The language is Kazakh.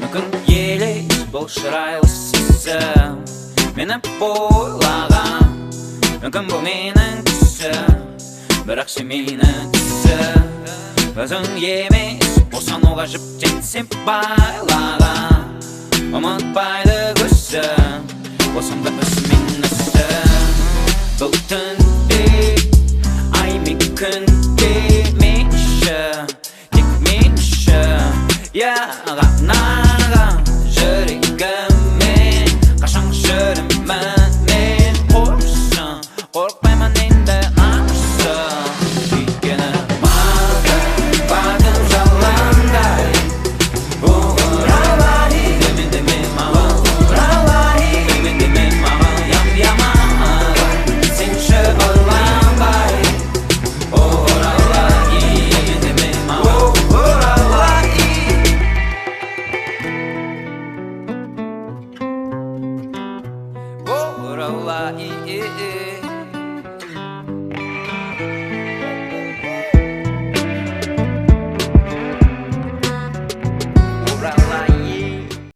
мүмкін елес бұл шырайлы сезім мені бойлаған, мүмкін бұл менің түсім, бірақ сен менің түсім. Өзің емес болсан оға жіптенсем байлаған, ұмытпайды көзім, болсам да өзімен өсім. Бұл түнде ай мен күнде менші, тек менші, ғанаған жүрегіммен қашан жүремін мен қорсын, қорықпаймын енді намысым. Өйткені маған бағым жалаңдай оралай, деме маған оралай, деме маған яман, сенші ойланбай оралай, деме маған оралай. Оралай.